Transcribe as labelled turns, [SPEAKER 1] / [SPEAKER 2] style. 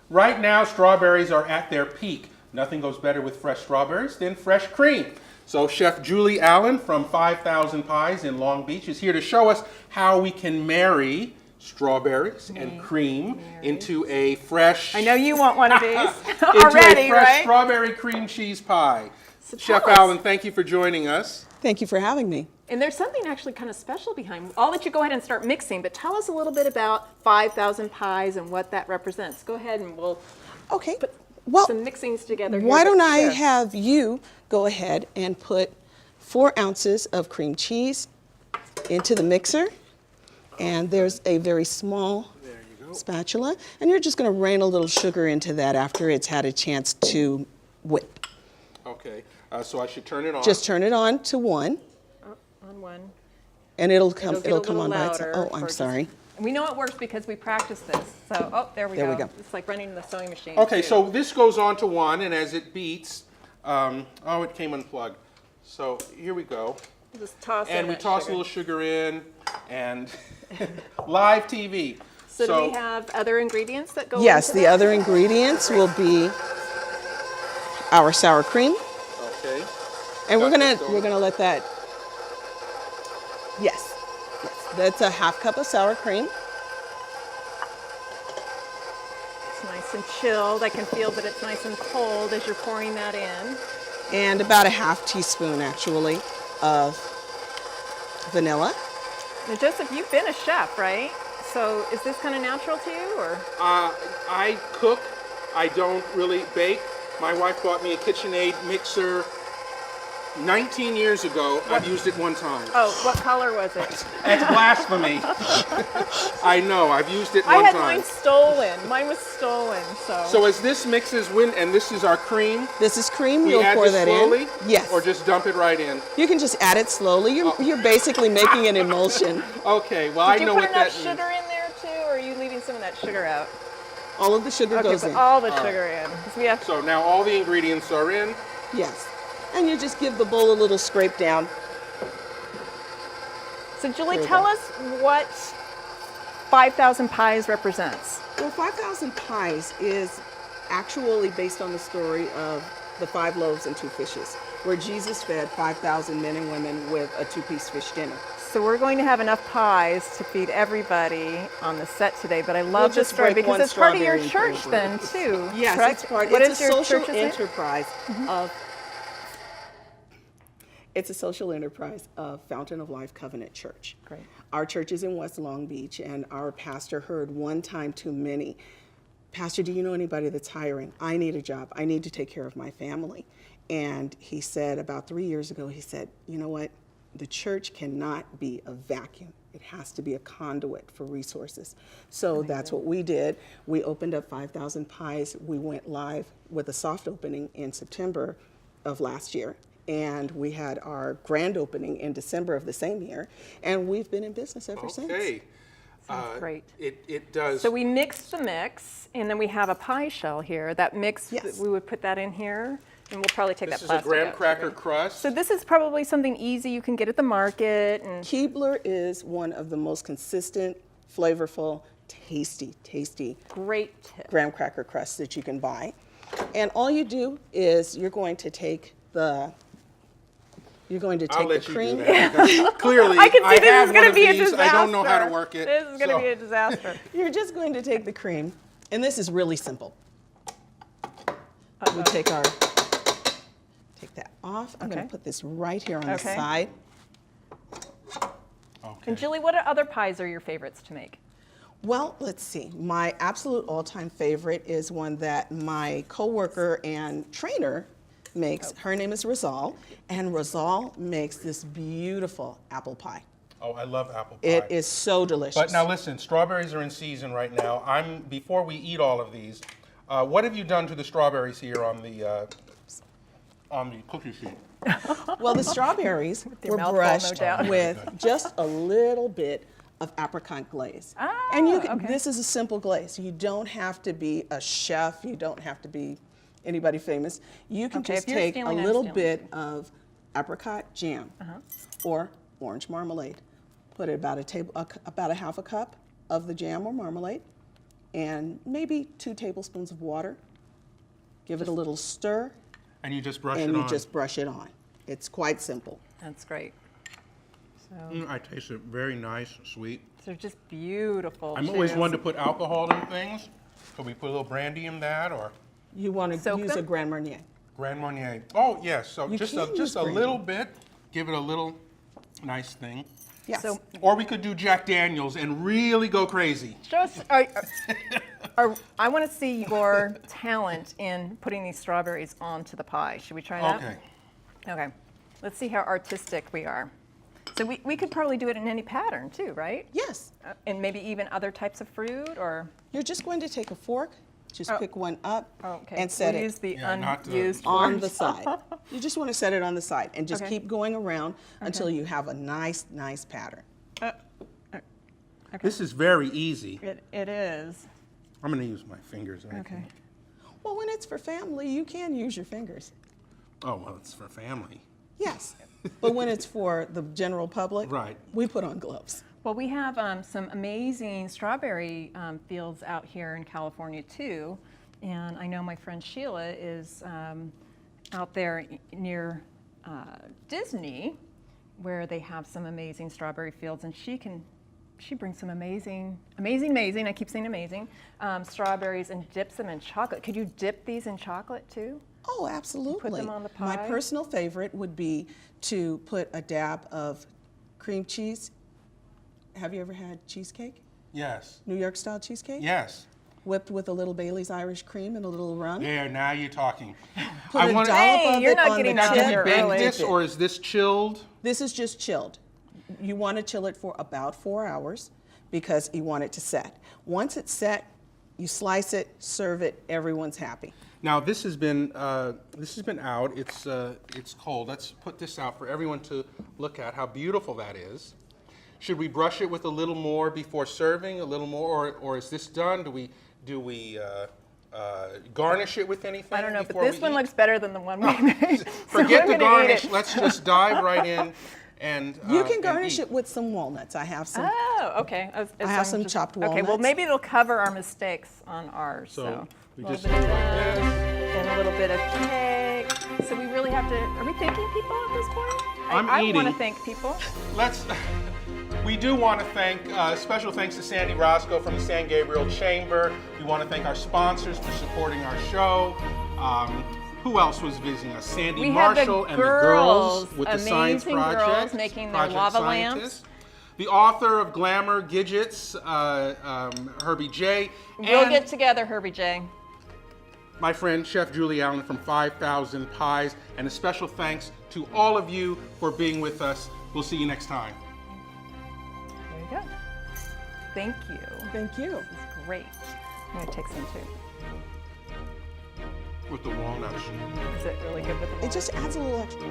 [SPEAKER 1] Right now, strawberries are at their peak. Nothing goes better with fresh strawberries than fresh cream. So Chef Julie Allen from 5,000 Pies in Long Beach is here to show us how we can marry strawberries and cream into a fresh...
[SPEAKER 2] I know you want one of these
[SPEAKER 1] into
[SPEAKER 2] already,
[SPEAKER 1] a fresh
[SPEAKER 2] right?
[SPEAKER 1] strawberry cream cheese pie.
[SPEAKER 2] So
[SPEAKER 1] Chef
[SPEAKER 2] tell us.
[SPEAKER 1] Allen, thank you for joining us.
[SPEAKER 3] Thank you for having me.
[SPEAKER 2] And there's something actually kind of special behind. I'll let you go ahead and start mixing, but tell us a little bit about 5,000 Pies and what that represents. Go ahead and we'll
[SPEAKER 3] Okay.
[SPEAKER 2] put
[SPEAKER 3] Well,
[SPEAKER 2] some mixings together.
[SPEAKER 3] why don't I
[SPEAKER 2] Sure.
[SPEAKER 3] have you go ahead and put 4 ounces of cream cheese into the mixer. And there's a very small spatula. And you're just going to rain a little sugar into that after it's had a chance to whip.
[SPEAKER 1] Okay, so I should turn it on.
[SPEAKER 3] Just turn it on to 1,
[SPEAKER 2] On one.
[SPEAKER 3] and it'll come.
[SPEAKER 2] It'll get
[SPEAKER 3] It'll
[SPEAKER 2] a
[SPEAKER 3] come
[SPEAKER 2] little
[SPEAKER 3] on by itself.
[SPEAKER 2] louder
[SPEAKER 3] Oh, I'm
[SPEAKER 2] for just-
[SPEAKER 3] sorry.
[SPEAKER 2] We know it works because we practiced this. So, oh, there we
[SPEAKER 3] There
[SPEAKER 2] go.
[SPEAKER 3] we go.
[SPEAKER 2] It's like running the sewing machine.
[SPEAKER 1] Okay,
[SPEAKER 2] too.
[SPEAKER 1] so this goes on to 1, and as it beats, oh, it came unplugged. So here we go.
[SPEAKER 2] Just toss in
[SPEAKER 1] And we
[SPEAKER 2] that
[SPEAKER 1] toss
[SPEAKER 2] sugar.
[SPEAKER 1] a little sugar in, and live TV.
[SPEAKER 2] So do we have other ingredients that go
[SPEAKER 3] Yes,
[SPEAKER 2] into
[SPEAKER 3] the
[SPEAKER 2] that?
[SPEAKER 3] other ingredients will be our sour cream.
[SPEAKER 1] Okay.
[SPEAKER 3] And we're
[SPEAKER 1] Got
[SPEAKER 3] gonna
[SPEAKER 1] this going.
[SPEAKER 3] we're gonna let that. Yes, that's a half cup of sour cream.
[SPEAKER 2] It's nice and chilled. I can feel that it's nice and cold as you're pouring that in.
[SPEAKER 3] And about a half teaspoon actually of vanilla.
[SPEAKER 2] Now, Joseph, you've been a chef, right? So is this kind of natural to you, or?
[SPEAKER 1] I cook. I don't really bake. My wife bought me a KitchenAid mixer 19 years ago. I've used it one time.
[SPEAKER 2] Oh, what color was it?
[SPEAKER 1] That's blasphemy. I know. I've used it
[SPEAKER 2] I
[SPEAKER 1] one
[SPEAKER 2] had
[SPEAKER 1] time.
[SPEAKER 2] mine stolen. Mine was stolen, so.
[SPEAKER 1] So as this mixes, and this is our cream.
[SPEAKER 3] This is cream.
[SPEAKER 1] We
[SPEAKER 3] You'll
[SPEAKER 1] add
[SPEAKER 3] pour
[SPEAKER 1] this
[SPEAKER 3] that
[SPEAKER 1] slowly,
[SPEAKER 3] in. Yes.
[SPEAKER 1] or just dump it right in.
[SPEAKER 3] You can just add it slowly. You're basically making an emulsion.
[SPEAKER 1] Okay. Well, I
[SPEAKER 2] Did you
[SPEAKER 1] know
[SPEAKER 2] put
[SPEAKER 1] what
[SPEAKER 2] enough
[SPEAKER 1] that
[SPEAKER 2] sugar
[SPEAKER 1] means.
[SPEAKER 2] in there too, or are you leaving some of that sugar out?
[SPEAKER 3] All of the sugar
[SPEAKER 2] Okay,
[SPEAKER 3] goes
[SPEAKER 2] put
[SPEAKER 3] in.
[SPEAKER 2] all the sugar in. 'Cause we have
[SPEAKER 1] So now all the ingredients are in.
[SPEAKER 3] Yes. And you just give the bowl a little scrape down.
[SPEAKER 2] So Julie,
[SPEAKER 3] There you
[SPEAKER 2] tell
[SPEAKER 3] go.
[SPEAKER 2] us what 5,000 Pies represents.
[SPEAKER 3] Well, 5,000 Pies is actually based on the story of the 5 loaves and 2 fishes, where Jesus fed 5,000 men and women with a 2-piece fish dinner.
[SPEAKER 2] So we're going to have enough pies to feed everybody on the set today, but I love this
[SPEAKER 3] just
[SPEAKER 2] story
[SPEAKER 3] break
[SPEAKER 2] because
[SPEAKER 3] one
[SPEAKER 2] it's part of your
[SPEAKER 3] strawberry
[SPEAKER 2] church
[SPEAKER 3] and
[SPEAKER 2] then
[SPEAKER 3] put
[SPEAKER 2] too.
[SPEAKER 3] Yes,
[SPEAKER 2] correct?
[SPEAKER 3] it's part.
[SPEAKER 2] What
[SPEAKER 3] It's
[SPEAKER 2] is
[SPEAKER 3] a
[SPEAKER 2] your
[SPEAKER 3] social
[SPEAKER 2] church's name?
[SPEAKER 3] enterprise of. It's a social enterprise of Fountain of Life Covenant Church.
[SPEAKER 2] Great.
[SPEAKER 3] Our church is in West Long Beach, and our pastor heard one time too many, "Pastor, do you know anybody that's hiring? I need a job. I need to take care of my family." And he said about 3 years ago, he said, "You know what? The church cannot be a vacuum. It has to be a conduit for resources." So that's what we did. We opened up 5,000 Pies. We went live with a soft opening in September of last year. And we had our grand opening in December of the same year. And we've been in business ever since.
[SPEAKER 1] Okay.
[SPEAKER 2] Sounds great.
[SPEAKER 1] It does.
[SPEAKER 2] So we mixed the mix, and then we have a pie shell here. That mix,
[SPEAKER 3] Yes.
[SPEAKER 2] we would put that in here, and we'll probably take
[SPEAKER 1] This
[SPEAKER 2] that
[SPEAKER 1] is a
[SPEAKER 2] plastic
[SPEAKER 1] graham
[SPEAKER 2] out,
[SPEAKER 1] cracker
[SPEAKER 2] sugar.
[SPEAKER 1] crust.
[SPEAKER 2] So this is probably something easy you can get at the market, and
[SPEAKER 3] Keebler is one of the most consistent, flavorful, tasty
[SPEAKER 2] great tip.
[SPEAKER 3] graham cracker crusts that you can buy. And all you do is you're going to take the
[SPEAKER 1] I'll let you
[SPEAKER 3] cream.
[SPEAKER 1] do that. because Clearly,
[SPEAKER 2] I can see this
[SPEAKER 1] have
[SPEAKER 2] is going
[SPEAKER 1] one
[SPEAKER 2] to
[SPEAKER 1] of
[SPEAKER 2] be a
[SPEAKER 1] these.
[SPEAKER 2] disaster.
[SPEAKER 1] I don't know how to work it.
[SPEAKER 2] This is going to
[SPEAKER 1] so-
[SPEAKER 2] be a disaster.
[SPEAKER 3] You're just going to take the cream, and this is really simple. We take that off. I'm going
[SPEAKER 2] Okay.
[SPEAKER 3] to put this right here on the
[SPEAKER 2] Okay.
[SPEAKER 3] side.
[SPEAKER 1] Okay.
[SPEAKER 2] And Julie, what other pies are your favorites to make?
[SPEAKER 3] Well, let's see. My absolute all-time favorite is one that my coworker and trainer makes. Her name is Razal, and Razal makes this beautiful apple pie.
[SPEAKER 1] Oh, I love apple pie.
[SPEAKER 3] It is so delicious.
[SPEAKER 1] But now listen, strawberries are in season right now. Before we eat all of these, what have you done to the strawberries here on the cookie sheet?
[SPEAKER 3] Well, the strawberries
[SPEAKER 2] their
[SPEAKER 3] were
[SPEAKER 2] mouth full, no
[SPEAKER 3] brushed
[SPEAKER 2] doubt.
[SPEAKER 3] with just a little bit of apricot glaze.
[SPEAKER 2] Ah,
[SPEAKER 3] and you can,
[SPEAKER 2] okay.
[SPEAKER 3] this is a simple glaze. You don't have to be a chef. You don't have to be anybody famous. You can
[SPEAKER 2] Okay,
[SPEAKER 3] just
[SPEAKER 2] if you're
[SPEAKER 3] take
[SPEAKER 2] stealing,
[SPEAKER 3] a
[SPEAKER 2] I'm
[SPEAKER 3] little
[SPEAKER 2] stealing
[SPEAKER 3] bit of apricot jam or orange marmalade. Put it about a half a cup of the jam or marmalade. and maybe 2 tablespoons of water. Give it a little stir,
[SPEAKER 1] And you just brush it
[SPEAKER 3] and
[SPEAKER 1] on.
[SPEAKER 3] you just brush it on. It's quite simple.
[SPEAKER 2] That's great. So
[SPEAKER 1] I taste it very nice, sweet.
[SPEAKER 2] they're just beautiful.
[SPEAKER 1] I'm always
[SPEAKER 2] chews.
[SPEAKER 1] one to put alcohol in things. Could we put a little brandy in that, or
[SPEAKER 3] You want to
[SPEAKER 2] Soak
[SPEAKER 3] use a
[SPEAKER 2] them?
[SPEAKER 3] Grand Marnier.
[SPEAKER 1] Grand Marnier? Oh yes. So
[SPEAKER 3] You
[SPEAKER 1] just
[SPEAKER 3] can
[SPEAKER 1] a
[SPEAKER 3] use brandy.
[SPEAKER 1] little bit. Give it a little nice thing.
[SPEAKER 3] Yes.
[SPEAKER 2] So
[SPEAKER 1] Or we could do Jack Daniels and really go crazy.
[SPEAKER 2] show us. I want to see your talent in putting these strawberries onto the pie. Should we try that?
[SPEAKER 1] Okay.
[SPEAKER 2] Okay. Let's see how artistic we are. So we could probably do it in any pattern too, right?
[SPEAKER 3] Yes.
[SPEAKER 2] And maybe even other types of fruit or.
[SPEAKER 3] You're just going to take a fork, just
[SPEAKER 2] Oh.
[SPEAKER 3] pick one up,
[SPEAKER 2] Okay.
[SPEAKER 3] and set
[SPEAKER 2] we'll
[SPEAKER 3] it
[SPEAKER 2] use the
[SPEAKER 1] Yeah, not the-
[SPEAKER 2] unused
[SPEAKER 3] on
[SPEAKER 2] fork.
[SPEAKER 3] the side. You just want to set it on the side and just
[SPEAKER 2] Okay.
[SPEAKER 3] keep going around until you have a nice pattern.
[SPEAKER 1] This is very easy.
[SPEAKER 2] It is.
[SPEAKER 1] I'm going to use my fingers. I
[SPEAKER 2] Okay.
[SPEAKER 1] think.
[SPEAKER 3] Well, when it's for family, you can use your fingers.
[SPEAKER 1] Oh well, it's for family.
[SPEAKER 3] Yes. But when it's for the general public,
[SPEAKER 1] Right.
[SPEAKER 3] we put on gloves.
[SPEAKER 2] Well, we have some amazing strawberry fields out here in California too, and I know my friend Sheila is out there near Disney, where they have some amazing strawberry fields, and she brings some amazing, I keep saying amazing, strawberries and dips them in chocolate. Could you dip these in chocolate too?
[SPEAKER 3] Oh, absolutely.
[SPEAKER 2] them on the
[SPEAKER 3] My
[SPEAKER 2] pie?
[SPEAKER 3] personal favorite would be to put a dab of cream cheese. Have you ever had cheesecake?
[SPEAKER 1] Yes.
[SPEAKER 3] New York style cheesecake?
[SPEAKER 1] Yes.
[SPEAKER 3] Whipped with a little Bailey's Irish cream and a little rum.
[SPEAKER 1] There. Now you're talking.
[SPEAKER 3] Put a
[SPEAKER 1] wanna-
[SPEAKER 3] dollop
[SPEAKER 2] Hey,
[SPEAKER 3] of
[SPEAKER 2] you're
[SPEAKER 3] it
[SPEAKER 2] not
[SPEAKER 3] on
[SPEAKER 2] getting
[SPEAKER 3] the
[SPEAKER 1] Now,
[SPEAKER 2] out
[SPEAKER 1] do
[SPEAKER 3] tip.
[SPEAKER 1] we
[SPEAKER 2] here
[SPEAKER 1] bake
[SPEAKER 2] early.
[SPEAKER 1] this, or is this chilled?
[SPEAKER 3] This is just chilled. You want to chill it for about 4 hours because you want it to set. Once it's set, you slice it, serve it, everyone's happy.
[SPEAKER 1] Now this has been out. It's cold. Let's put this out for everyone to look at. How beautiful that is. Should we brush it with a little more before serving? A little more, or is this done? Do we garnish it with anything?
[SPEAKER 2] I don't know, but
[SPEAKER 1] before
[SPEAKER 2] this
[SPEAKER 1] we
[SPEAKER 2] one
[SPEAKER 1] eat?
[SPEAKER 2] looks better than the one we made.
[SPEAKER 1] Forget
[SPEAKER 2] so
[SPEAKER 1] the
[SPEAKER 2] I'm gonna eat
[SPEAKER 1] garnish.
[SPEAKER 2] it.
[SPEAKER 1] Let's just dive right in and
[SPEAKER 3] You can
[SPEAKER 1] and
[SPEAKER 3] garnish
[SPEAKER 1] eat.
[SPEAKER 3] it with some walnuts. I have some.
[SPEAKER 2] Oh, okay.
[SPEAKER 3] I have some chopped
[SPEAKER 2] Okay, well
[SPEAKER 3] walnuts.
[SPEAKER 2] maybe it'll cover our mistakes on ours.
[SPEAKER 1] So we
[SPEAKER 2] a little
[SPEAKER 1] just
[SPEAKER 2] bit
[SPEAKER 1] do
[SPEAKER 2] of
[SPEAKER 1] like
[SPEAKER 2] that,
[SPEAKER 1] this.
[SPEAKER 2] and a little bit of cake. So we really have to. Are we thanking people at this point?
[SPEAKER 1] I'm
[SPEAKER 2] I want
[SPEAKER 1] eating.
[SPEAKER 2] to thank people.
[SPEAKER 1] We do want to thank, special thanks to Sandy Roscoe from the San Gabriel Chamber. We want to thank our sponsors for supporting our show. Who else was visiting us? Sandy
[SPEAKER 2] We had the
[SPEAKER 1] Marshall and the girls with the Science
[SPEAKER 2] amazing
[SPEAKER 1] Project.
[SPEAKER 2] girls making their
[SPEAKER 1] Project
[SPEAKER 2] lava
[SPEAKER 1] Scientists. The author of Glamour Gidgets, Herbie J.
[SPEAKER 2] We'll
[SPEAKER 1] and
[SPEAKER 2] get together, Herbie J.
[SPEAKER 1] my friend Chef Julie Allen from 5,000 Pies. And a special thanks to all of you for being with us. We'll see you next time.
[SPEAKER 2] There you go. Thank you.
[SPEAKER 3] Thank you.
[SPEAKER 2] It's great. I'm going to take some too.
[SPEAKER 1] With the walnuts.
[SPEAKER 2] Is it really good with the
[SPEAKER 3] It just adds a little extra.